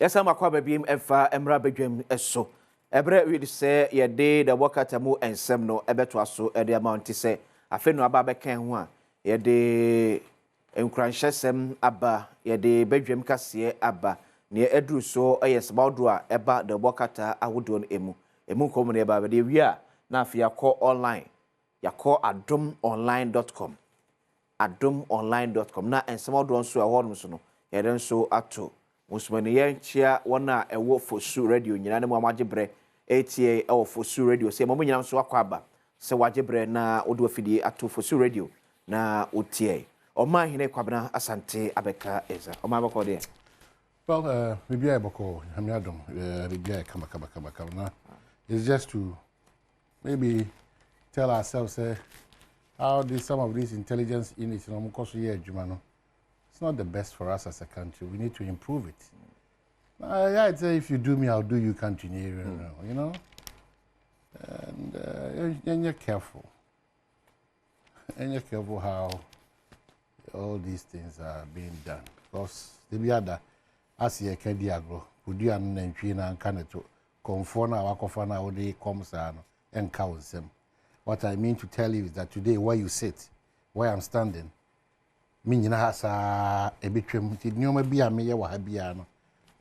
Yesa makwa babiem emfa emra badwam eso. Ebre we say ye de the wakatamu ensem no ebeto aso e de amount say afi no aba bekan ho a ye de enkranhyesem aba ye de badwam kase aba ne edru so yesbawdo a eba the wakata awodo no emu kom ne eba de wi a na afi yakọ online yakọ adomonline.com adomonline.com na ensem so e ho so no ye den so ato Musmani yenchia wana ewo fosu radio nyina ne mo amagebre ATA ewo fosu radio se mo nyina so akwaba se wagebre na odo afidie ato fosu radio na otie oma hine kwabena asante abeka eza oma abako de well maybe abako hamiadom maybe kama na it's just to maybe tell ourselves how some of these intelligence units no mkoso ye adwuma no. It's not the best for us as a country. We need to improve it. I'd say if you do me, I'll do you country, you know? And you're careful. And you're careful how all these things are being done. Because the other, as you can diagro, would you and China and Canada conform our wakofana or they comes and cows them. What I mean to tell you is that today, where you sit, where I'm standing, Minina has a between Noma Bia Maya Wahabia.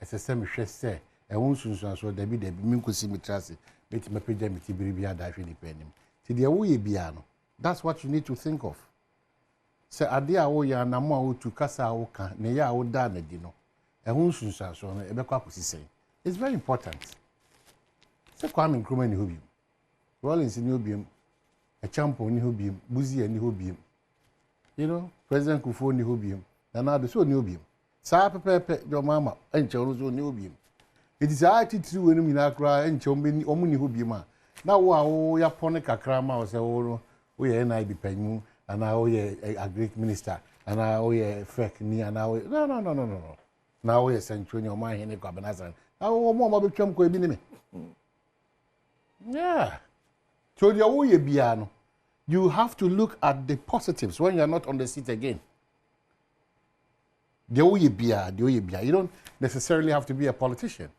As a semi say, a wound soon so there be the Minkusi Mitrasi, make my pajamity Bibia diving penny. Tidia Biano. That's what you need to think of. Say, Adia Oya Namo to Casa Oka, Neya Odana Dino. A wound soon so a Becapusi say. It's very important. Say, Kwame Nkrumah in Hubium. Rollins in Hubium, a champion in Hubium, Buzi and Hubium. You know, President Kufuor ni hobium. Na na do so ni hobium. Sa pepepe your mama enche onu so ni hobium. It is attitude when mi na kra enche omu ni hobium a. Na wo ya pone kakra ma o se wo ye NIB panyu ana wo ye agric minister ana wo ye fake ni ana wo no. Na wo ye central ni o ma hene kwa banazan. Na wo mo ma betwam ko ebi ni me. Yeah. So dia wo ye bia no. You have to look at the positives when you are not on the seat again. You don't necessarily have to be a politician.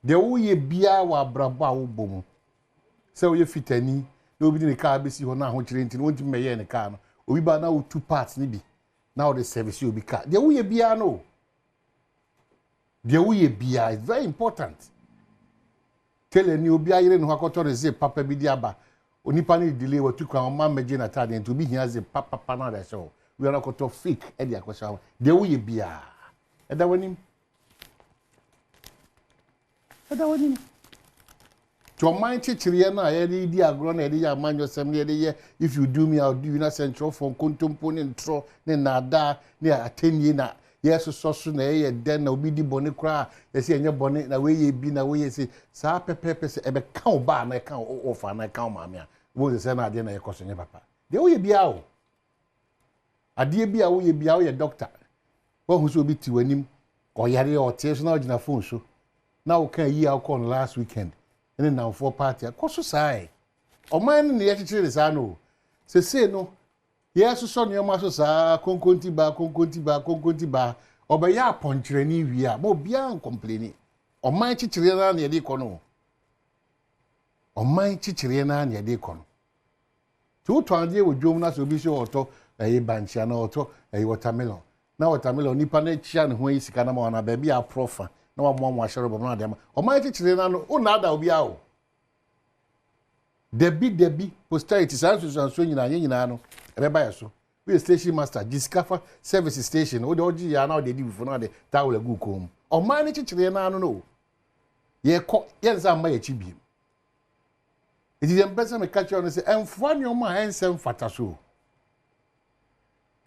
The way bia wa braba wo bom. So you fitani, no be in the car be see ho na ho kire ntin wonti meye ne car no. Obi ba na wo two parts ni bi. Now the service you be car. The way bia no. The way bia is very important. Tell any obi ayire no akoto reze papa bi di aba. Onipa ni delay what you can man meje na tade to be here as a papa na that show. We are not going to fake e dia kwesha. De wo ye bia. E da wanim. To mind chichire na ye di agro na ye man yosem ye if you do me I'll do you na central from kontompo ne ntro ne nada ne atenye na yes so na ye den na obi di bone kra ye se enye bone na we ye bi na we ye se sa pepepe se e be kan ba na kan ofa na kan ma me a wo se na ade na ye koso nye papa de wo ye bia o ade bia wo ye doctor wo hu so obi ti wanim ko yare o tie so na ogina phone so na wo kan yi alcohol last weekend and now for party koso sai o man ne ye chichire sa no se no yes so ne ma so sa konkonti ba obeya aponkyere ni wi a mo bia complain o man chichire na ne de kono to to ande wo dwom na so bi so oto banchia na oto watermelon na watermelon nipa na chia ne ho yi sika na ma na ba bia profa na wa mo ahyere bo na de ma o man chichire na no o na ada obi a o debi posterity so nyina no reba yeso we station master discover service station o de oji ya na o de di before na de tawle gu kom o man ni chichire na no ye ko ye nza ma ye chibiem it is empesa me catch on say emfo ni o ma ensem fata so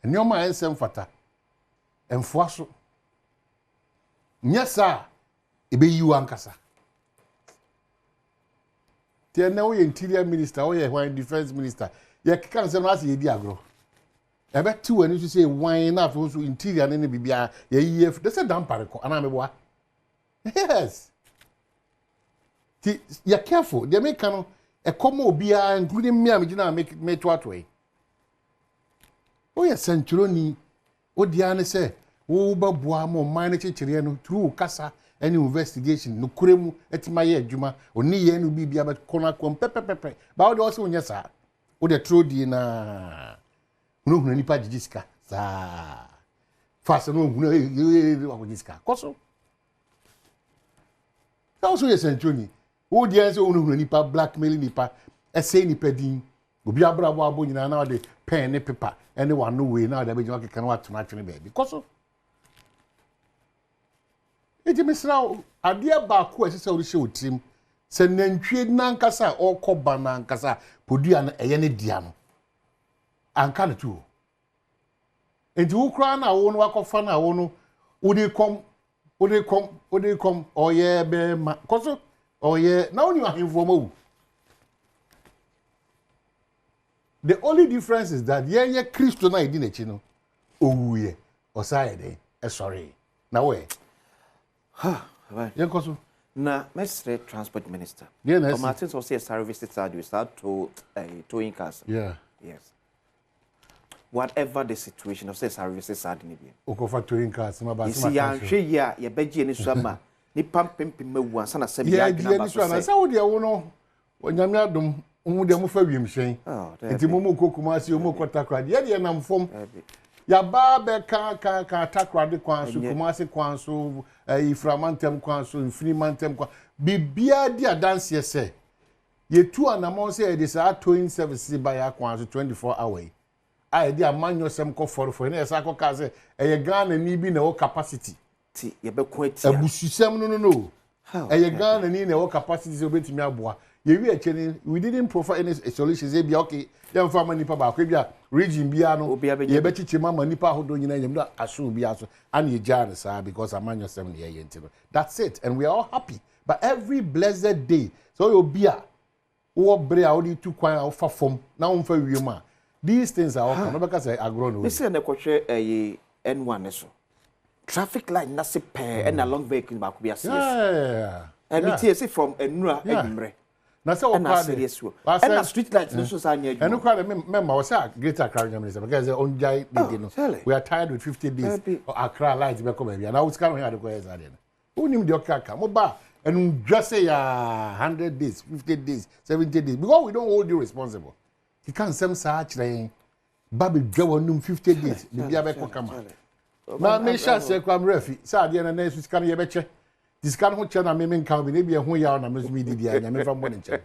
ni o ma ensem fata emfo aso nyasa ebe yiwa nkasa tie na o ye interior minister o ye wine defense minister ye kan se no ase ye di agro ebe ti wani so say wine na afo so interior ne bibia ye yef they say dan pareko ana meboa yes ti you careful they make no e komo obia including me amgina make to atwe o ye centroni o dia ne say wo ba boa mo man ne chechire no through kasa any investigation no kuremu etimaye adwuma oni ye no bibia be kona kom pepepepe ba wo de also nya sa wo de tro di na hunu nipa jijiska sa fast no hunu wa jijiska koso ka also ye sentoni wo de ense hunu nipa blackmail nipa ese nipa din obi abrabo abo nyina na de pen ne paper ene one no way na de be jwa keka na watuna atwene be koso eti misra ade ba ko ese se wo hye otim se nantwie nankasa okoba nankasa podua na eye ne dia no anka ne tu enti wo kra na wo no wakofa na wo no odi kom oye be ma koso oye na oni ahemfo ma wu. The only difference is that ye Christo na idi na chi no owuye osayede sorry na we koso na mestre transport minister Martin so say services charge we start to towing cars. Yeah. Yes. Whatever the situation of say services are ni bi okofa towing cars ma ba see ya hwe ya ye begie ni so ma ni pampempem mawu ansa na sabi ya gina ba so say wo de wo no onyame adom mu de mu fa wiem hyen enti mu kokuma asi mu kotakra de na mfom ya ba be ka takra de kwan so kuma ase kwan so iframantem kwan so infinimantem kwan bibia di adanse se ye tu anamon se e de sa towing service by ya kwan so 24 hours ai di amanyo sem ko for na esa ko ka se eye Ghana ni bi na wo capacity ti ye be ko atia abususem no eye Ghana ni na wo capacity se obetimi aboa ye wi acheni we didn't provide any solutions e bia okay dem fa manipa ba kwa bia region bia no ye be chiche mama nipa hodo nyina nyam do aso bia so and ye jar sa because amanyo sem na ye ntino that's it and we are all happy but every blessed day so you bia wo bre a wo di tu kwan a wo fa fom na wo fa wiema these things are all come because agro no this na kwhwe N1 so traffic light na se pair and along vehicle ba ko bia see and me see from enura edumre na se okade and na street light no so sa nya and okade member was a greater Accra minister because on jai dey no we are tired with 50 days Accra light be come bia na we can hear the go is there unim de okaka mo ba and just say 100 days 50 days 70 days because we don't hold you responsible you can't sem sa chire baby dwa num 50 days bia be ko kama na me sha se kwam refi sa de na na su sika ye be che discan ho che na me nka bi na bia ho ya na me so mi didi anya me fa mo ne che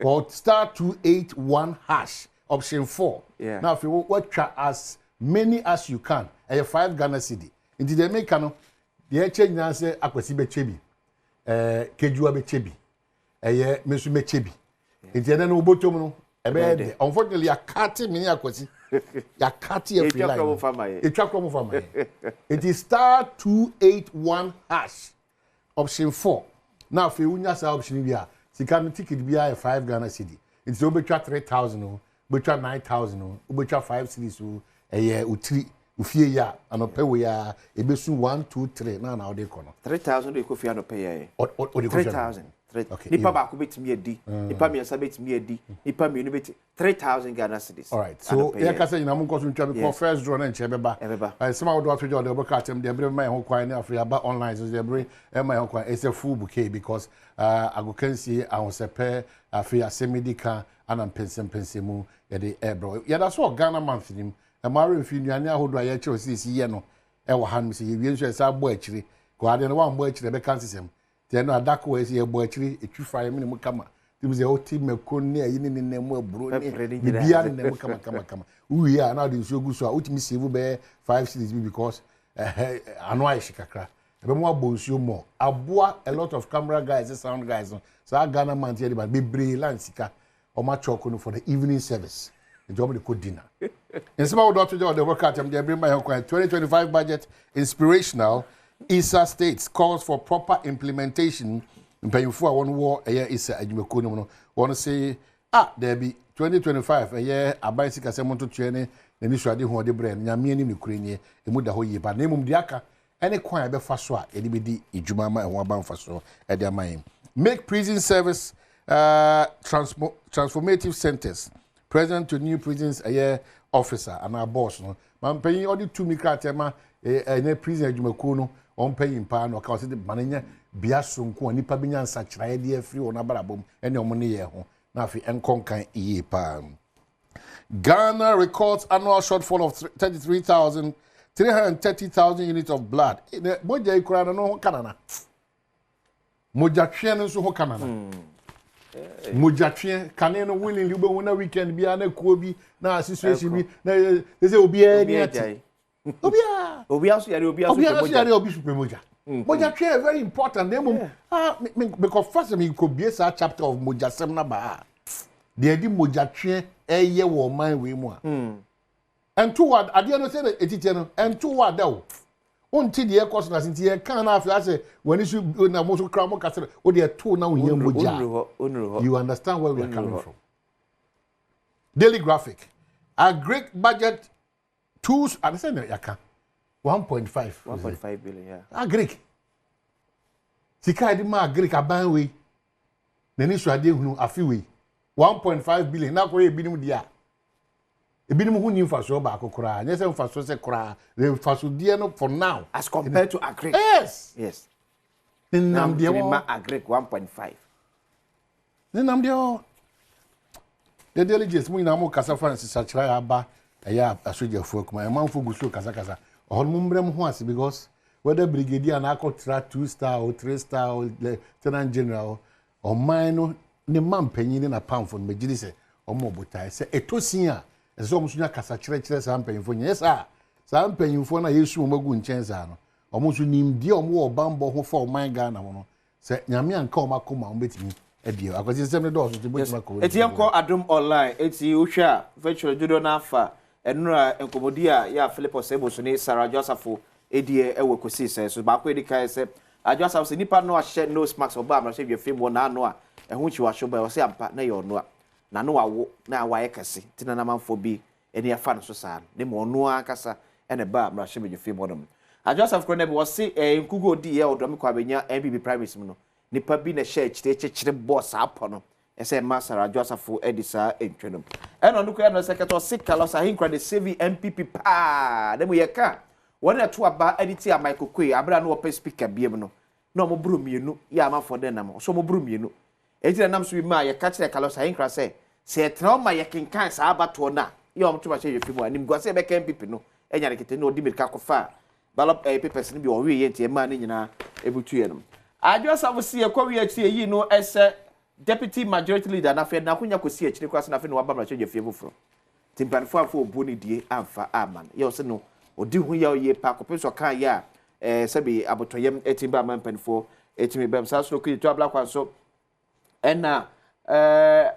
but star 281 hash option 4 now if you what try as many as you can a 5 Ghana cedi into the make no the change na say akwasi be chebi kejuwa be chebi eye mesu me chebi into na no botom no ebe de unfortunately akati mini akwasi ya kati every line e twa from fama it is star 281 hash option 4 now if you unya sa option bia sika no ticket bia 5 Ghana cedi it's obetwa 3000 o obetwa 9000 o obetwa 5 cedis o eye utiri ufie ya anope we ya ebesu 1 2 3 na o de kono 3000 e ko fie anope ya o de 3000 nipa ba ko betimi adi nipa mi asa betimi adi nipa mi no beti 3000 Ghana cedis all right so ya ka say na mo nko so ntwa be first draw na nche beba some of what we do the atem de bre my ho kwan na afia ba online so de bre my ho kwan it's a full bouquet because agokansi ahonsepe afia semedica ana pensemu ya de bro ya da so Ghana man finim e mare mfi nuane ahodo ya che osisi ye no e wo han se ye wie nso esa bo akiri ko ade no wa mbo akiri be kan sisem te no adako we se ye bo akiri etwifa ye me kama tim ze oti meko ne ayi ne ne mu aburo ne bia ne mu kama uwi ya na de nso gu so a utimi save be 5 cities because anwa ishikakra ebe mu abonsuo mo aboa a lot of camera guys sound guys so Ghana man tie ba bebre lansika o ma choko no for the evening service the job de code dinner in some of the work at them they bring my 2025 budget inspirational Isa states calls for proper implementation mpanyimfo a won wo Isa adwumako no won say there be 2025 aban sika se monto tuene na ni suade ho de bre nyame ani ne kurenye emu da ho yi ba na emum de aka ene kwan e be fa so a e de be di edwuma ma ho aban fa so e de aman make prison service transformative centers present to new prisons officer and our boss no man pay all the 2 mikra tema prison adwumako no on paying pan or cause the mananya biasun ko nipa binya nsachira de afiri won abarabom ene omone ye ho na afi enkonkan iye pa. Ghana records annual shortfall of 33,330,000 units of blood. Moja ikura no kanana. Moja twen nso ho kanana. Moja twen kane no willingly ube wona weekend bia na kuo bi na situation bi na they say obi ani ati. Obi aso yare obi super moja. Moja twen very important dem because first me ko be sa chapter of moja sem na ba. They di moja twen eye wo man we mu a. And two word ade no say etite no and two word o. Unti de course na sinti e kan na afi ase when issue na mo so kra mo kasere o de two na wo yam moja. You understand where we are coming from. Daily graphic. A great budget tools and say yaka 1.5 billion, yeah. A Greek. Sika di ma Greek aban we. Na ni so ade hunu afi we. 1.5 billion na ko e binim dia. E binim hu ni mfaso ba akokora. Nya se mfaso se kora. The mfaso dia no for now as compared to a Greek. Yes. Yes. Nam dia ma a Greek 1.5. Nam dia the delegates mu ina mo kasa Francis achira aba eya asoja fu akuma e manfo gusu kasa ohon mu mbrem ho ase because whether brigadier na akotra 2-star or 3-star or lieutenant general or mine ne man panyin na pamfo no megidi se omo botai se etosin a ese omo sunya kasa kire sa mpanyinfo nye sa mpanyinfo na yesu omagu nchenza no omo su nimdie omo obambo ho for man Ghana no se nyame anka omakoma ombetimi edio akwasi semne do so tibotima ko etiem ko Adom online eti uhwa virtual judo na afa enura enkomodi a ya Philip Sebo so ni Adwoa Safo edie ewe kosi se so ba ko edika se Adwoa Safo se nipa no ahye nose mask oba amra hwe fem na ano a ehu chi wa hwo ba o se ampa na ye ono a na no wawo na wa ye kase tina na manfo bi eni afa no so sa ne mo ono akasa ene ba amra hwe fem no Adwoa Safo ko ne be wo se nkugo di ye odo me kwa benya MBB privacy mu no nipa bi na share chire boss apo no ese Master Adwoa Safo edisa entwenom eno nduko ya no secretary sikalos ahinkra de CV MPP pa dem ye ka wona to aba editi a Michael Kwe abra no open speaker biem no na mo buru mienu ya amafo de nam so mo buru mienu ejira nam so bi ma ye ka chire kalos ahinkra se trauma ye kenkan sa abato na ye om to ba che yefimu anim gwase be ka MPP no enya rekete no odi mirika kofa ballot papers ni bi o wi ye ntie ma ni nyina ebutu ye no Adwoa Safo si e kwa wi achi yi no ese deputy majority leader na fe na kunya kosi achire kwase na fe no waba mra che fie foforo timpanfo afo obu ni die amfa aman ye o se no odi hu ya ye pa kopeso kan ya sabi abotoyem etimba ampanfo etimi bem sa so kiri to abla kwanso ena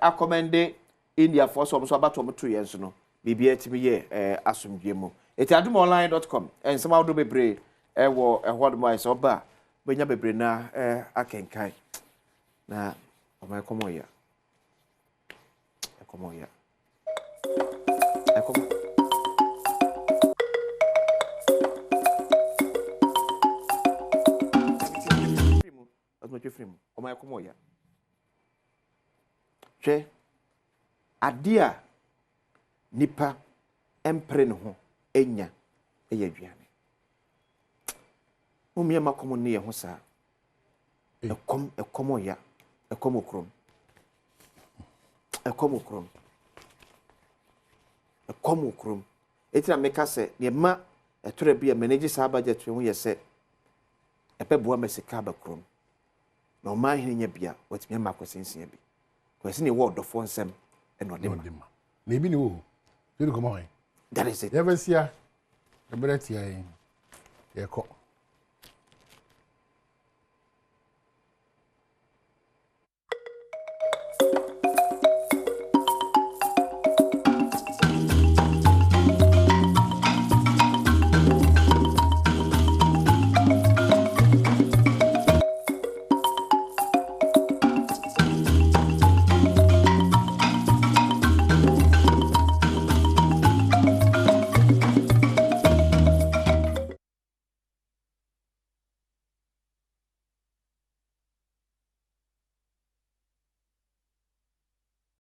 akomende India for so abato mo to ye nso no bibia etimi ye asomdwe mu eti adomonline.com ensema wodo bebre wo ehwodmo ise oba benya bebre na akenkai na Oma komo ya. Komo ya. Komo. Frimo. Oma komo ya. Che adia nipa empre ne ho enya eye aduane. Umie makomo ne ye ho sa. Komo ya. Ekomokrom etina meka se ne ma etore bia manage sa budget ho ye se epeboa mesika ba krom na o ma hene nya bia watimi ma kwasensia bi kwase ne word of onsem eno de ma na ebi ne wo you come on that is it never see ya eberetia ye ko